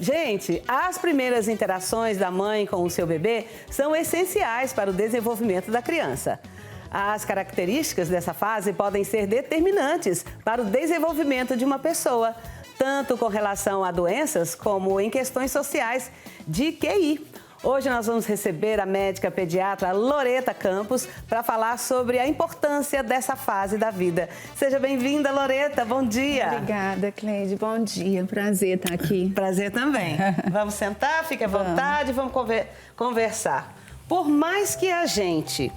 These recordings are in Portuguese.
Gente, as primeiras interações da mãe com o seu bebê são essenciais para o desenvolvimento da criança. As características dessa fase podem ser determinantes para o desenvolvimento de uma pessoa, tanto com relação a doenças como em questões sociais de QI. Hoje nós vamos receber a médica pediatra Loreta Campos para falar sobre a importância dessa fase da vida. Seja bem-vinda, Loreta. Bom dia. Obrigada, Cleide. Bom dia. Prazer estar aqui. Prazer também. Vamos sentar, fique à vontade, vamos conversar. Por mais que a gente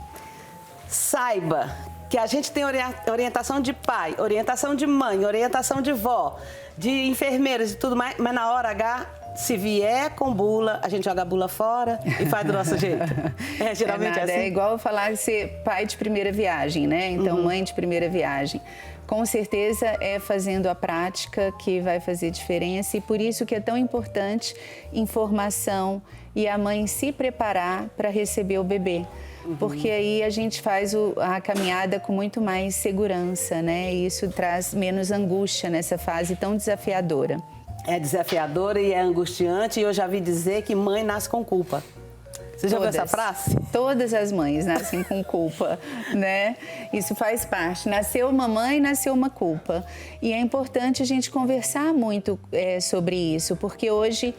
saiba que a gente tem orientação de pai, orientação de mãe, orientação de vó, de enfermeiras e tudo mais, mas na hora H, se vier com bula, a gente joga a bula fora e faz do nosso jeito. Geralmente é assim. É igual eu falar de ser pai de primeira viagem, né? Então, mãe de primeira viagem. Com certeza é fazendo a prática que vai fazer diferença e por isso que é tão importante informação e a mãe se preparar para receber o bebê. Porque aí a gente faz a caminhada com muito mais segurança, né? E isso traz menos angústia nessa fase tão desafiadora. É desafiadora e é angustiante e eu já vi dizer que mãe nasce com culpa. Você já viu essa frase? Todas as mães nascem com culpa, né? Isso faz parte. Nasceu uma mãe, nasceu uma culpa. E é importante a gente conversar muito sobre isso, porque hoje,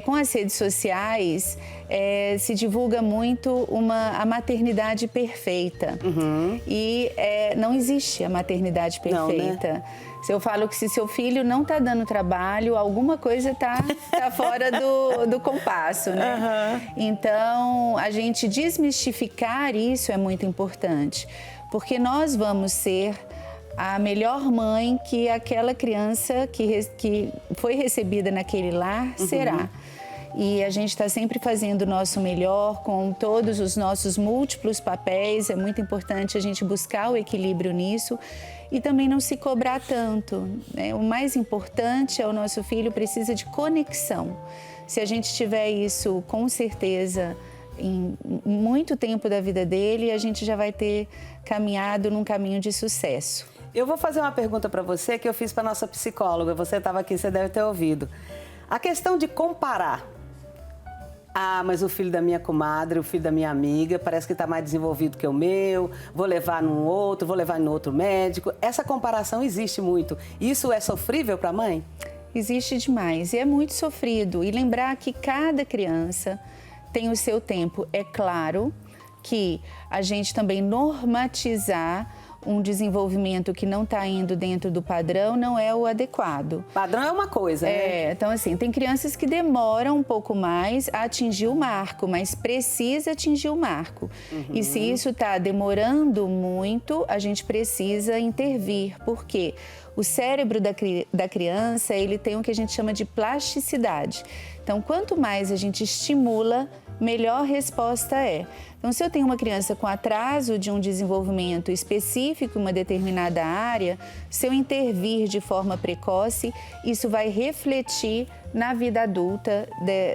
com as redes sociais, se divulga muito a maternidade perfeita. E não existe a maternidade perfeita. Não, né? Se eu falo que se seu filho não está dando trabalho, alguma coisa tá fora do compasso, né? Então, a gente desmistificar isso é muito importante, porque nós vamos ser a melhor mãe que aquela criança que foi recebida naquele lar será. E a gente está sempre fazendo o nosso melhor com todos os nossos múltiplos papéis. É muito importante a gente buscar o equilíbrio nisso e também não se cobrar tanto, né? O mais importante é o nosso filho precisa de conexão. Se a gente tiver isso, com certeza, em muito tempo da vida dele, a gente já vai ter caminhado num caminho de sucesso. Eu vou fazer uma pergunta para você que eu fiz para nossa psicóloga. Você estava aqui, você deve ter ouvido. A questão de comparar. Ah, mas o filho da minha comadre, o filho da minha amiga, parece que está mais desenvolvido que o meu, vou levar num outro, vou levar no outro médico. Essa comparação existe muito. Isso é sofrível para a mãe? Existe demais e é muito sofrido. E lembrar que cada criança tem o seu tempo. É claro que a gente também normatizar um desenvolvimento que não está indo dentro do padrão não é o adequado. Padrão é uma coisa, né? Então assim, tem crianças que demoram um pouco mais a atingir o marco, mas precisa atingir o marco. E se isso está demorando muito, a gente precisa intervir, porque o cérebro da criança, ele tem o que a gente chama de plasticidade. Então, quanto mais a gente estimula, melhor resposta é. Então, se eu tenho uma criança com atraso de um desenvolvimento específico em uma determinada área, se eu intervir de forma precoce, isso vai refletir na vida adulta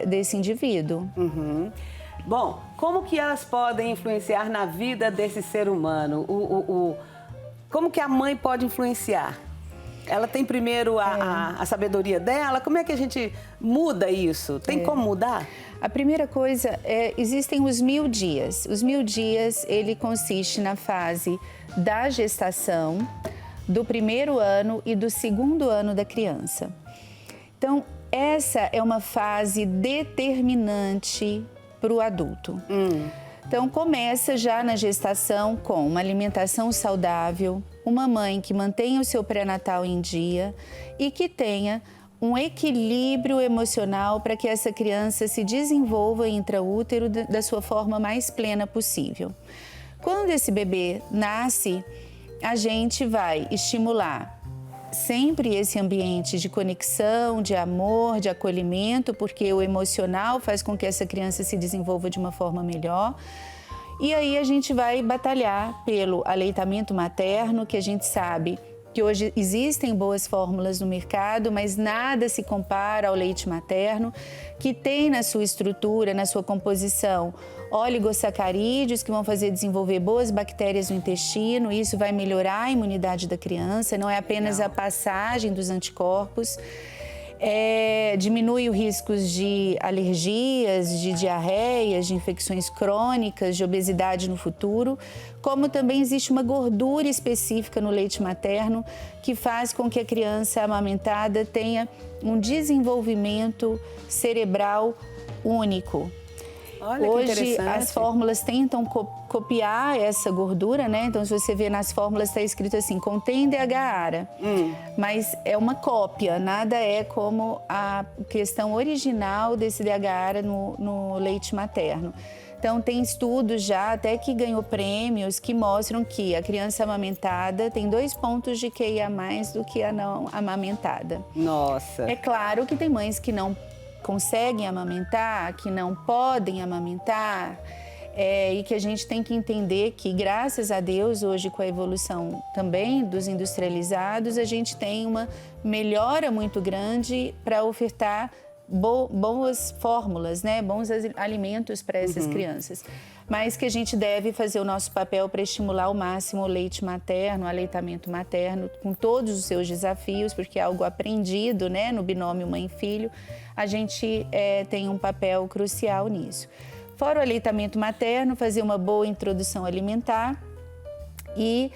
desse indivíduo. Bom, como que elas podem influenciar na vida desse ser humano? Como que a mãe pode influenciar? Ela tem primeiro a sabedoria dela? Como é que a gente muda isso? Tem como mudar? A primeira coisa existem os 1000 dias. Os 1000 dias, ele consiste na fase da gestação, do primeiro ano e do segundo ano da criança. Então, essa é uma fase determinante para o adulto. Então, começa já na gestação com uma alimentação saudável, uma mãe que mantenha o seu pré-natal em dia e que tenha um equilíbrio emocional para que essa criança se desenvolva intraútero da sua forma mais plena possível. Quando esse bebê nasce, a gente vai estimular sempre esse ambiente de conexão, de amor, de acolhimento, porque o emocional faz com que essa criança se desenvolva de uma forma melhor. E aí a gente vai batalhar pelo aleitamento materno, que a gente sabe que hoje existem boas fórmulas no mercado, mas nada se compara ao leite materno, que tem na sua estrutura, na sua composição, oligosacarídeos que vão fazer desenvolver boas bactérias no intestino. Isso vai melhorar a imunidade da criança, não é apenas a passagem dos anticorpos. Diminui os riscos de alergias, de diarreias, de infecções crônicas, de obesidade no futuro, como também existe uma gordura específica no leite materno que faz com que a criança amamentada tenha um desenvolvimento cerebral único. Olha, hoje as fórmulas tentam copiar essa gordura, né? Então, se você vê nas fórmulas, está escrito assim, contém DHA, mas é uma cópia, nada é como a questão original desse DHA no leite materno. Então, tem estudos já, até que ganhou prêmios, que mostram que a criança amamentada tem 2 pontos de QI a mais do que a não amamentada. Nossa! É claro que tem mães que não conseguem amamentar, que não podem amamentar, e que a gente tem que entender que, graças a Deus, hoje com a evolução também dos industrializados, a gente tem uma melhora muito grande para ofertar boas fórmulas, né? Bons alimentos para essas crianças. Mas que a gente deve fazer o nosso papel para estimular ao máximo o leite materno, o aleitamento materno, com todos os seus desafios, porque é algo aprendido, né, no binômio mãe-filho. A gente tem um papel crucial nisso. Fora o aleitamento materno, fazer uma boa introdução alimentar e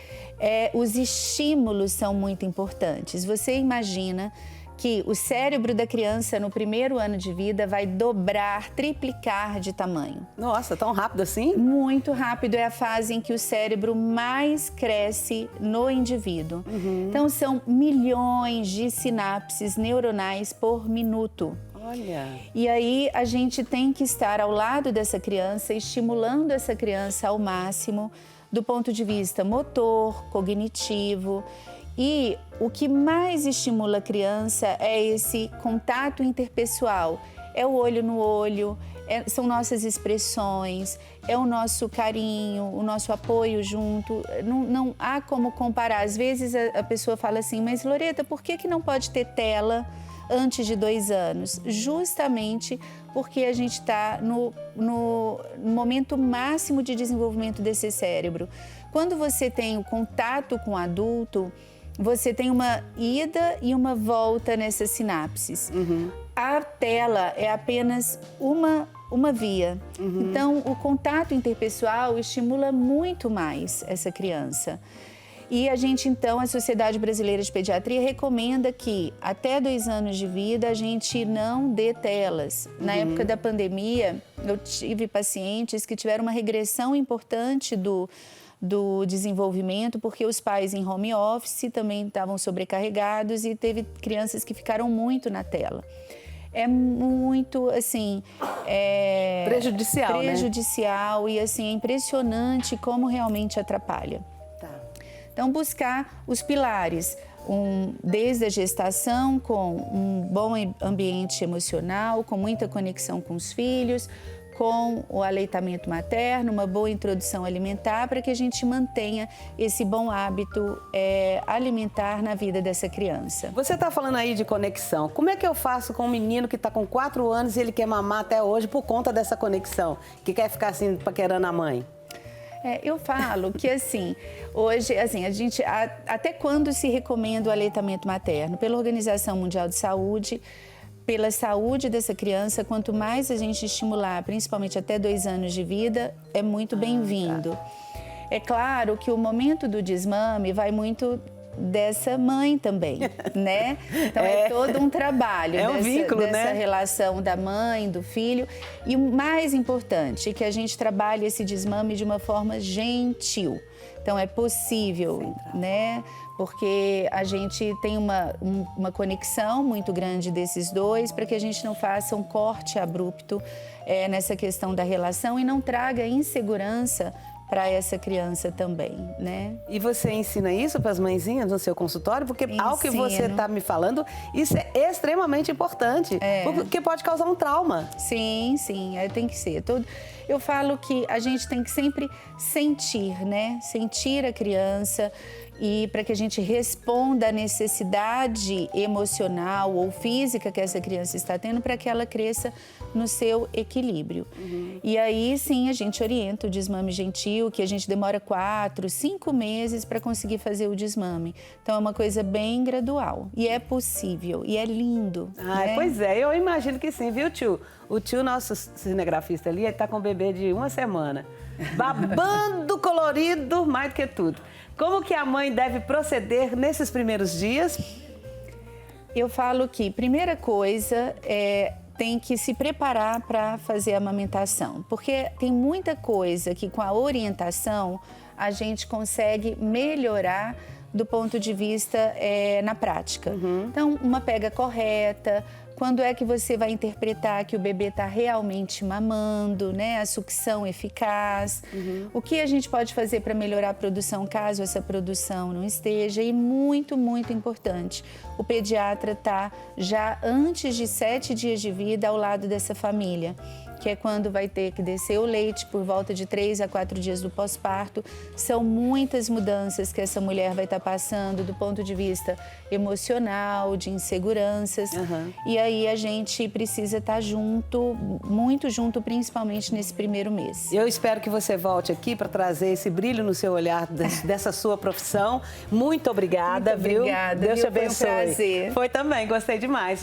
os estímulos são muito importantes. Você imagina que o cérebro da criança no primeiro ano de vida vai dobrar, triplicar de tamanho. Nossa, tão rápido assim? Muito rápido, é a fase em que o cérebro mais cresce no indivíduo. Então, são milhões de sinapses neuronais por minuto. Olha! E aí, a gente tem que estar ao lado dessa criança, estimulando essa criança ao máximo, do ponto de vista motor, cognitivo. E o que mais estimula a criança é esse contato interpessoal. É o olho no olho, são nossas expressões, é o nosso carinho, o nosso apoio junto. Não há como comparar. Às vezes a pessoa fala assim, mas Loreta, por que não pode ter tela antes de 2 anos? Justamente porque a gente está no momento máximo de desenvolvimento desse cérebro. Quando você tem o contato com o adulto, você tem uma ida e uma volta nessas sinapses. A tela é apenas uma via. Então, o contato interpessoal estimula muito mais essa criança. E a gente, então, a Sociedade Brasileira de Pediatria recomenda que até 2 anos de vida a gente não dê telas. Na época da pandemia, eu tive pacientes que tiveram uma regressão importante do desenvolvimento, porque os pais em home office também estavam sobrecarregados e teve crianças que ficaram muito na tela. É muito, assim... prejudicial, né? E, assim, é impressionante como realmente atrapalha. Tá. Então, buscar os pilares, desde a gestação, com um bom ambiente emocional, com muita conexão com os filhos, com o aleitamento materno, uma boa introdução alimentar, para que a gente mantenha esse bom hábito alimentar na vida dessa criança. Você está falando aí de conexão. Como é que eu faço com um menino que está com 4 anos e ele quer mamar até hoje por conta dessa conexão, que quer ficar assim paquerando a mãe? Eu falo que, assim, hoje, assim, a gente, até quando se recomenda o aleitamento materno? Pela Organização Mundial de Saúde, pela saúde dessa criança, quanto mais a gente estimular, principalmente até 2 anos de vida, é muito bem-vindo. É claro que o momento do desmame vai muito dessa mãe também, né? Então é todo um trabalho dessa relação da mãe, do filho. E o mais importante é que a gente trabalhe esse desmame de uma forma gentil. Então é possível, né? Porque a gente tem uma conexão muito grande desses dois para que a gente não faça um corte abrupto nessa questão da relação e não traga insegurança para essa criança também, né? E você ensina isso para as mãezinhas no seu consultório? Porque ao que você está me falando, isso é extremamente importante, porque pode causar um trauma. Sim, tem que ser. Eu falo que a gente tem que sempre sentir, né? Sentir a criança e para que a gente responda à necessidade emocional ou física que essa criança está tendo para que ela cresça no seu equilíbrio. E aí sim a gente orienta o desmame gentil, que a gente demora 4, 5 meses para conseguir fazer o desmame. Então é uma coisa bem gradual e é possível e é lindo. Né? Pois é, eu imagino que sim, viu, tio? O tio, nosso cinegrafista ali, ele tá com um bebê de 1 semana. Babando, colorido, mais do que tudo. Como que a mãe deve proceder nesses primeiros dias? Eu falo que, primeira coisa, tem que se preparar para fazer a amamentação. Porque tem muita coisa que, com a orientação, a gente consegue melhorar do ponto de vista na prática. Então, uma pega correta, quando é que você vai interpretar que o bebê está realmente mamando, né? A sucção eficaz. O que a gente pode fazer para melhorar a produção, caso essa produção não esteja. E muito, muito importante, o pediatra está já antes de 7 dias de vida ao lado dessa família, que é quando vai ter que descer o leite por volta de 3 a 4 dias do pós-parto. São muitas mudanças que essa mulher vai estar passando do ponto de vista emocional, de inseguranças. E aí a gente precisa estar junto, muito junto, principalmente nesse primeiro mês. Eu espero que você volte aqui para trazer esse brilho no seu olhar dessa sua profissão. Muito obrigada, Muito obrigada, viu? Deus te Foi um abençoe. prazer. Foi também, gostei demais.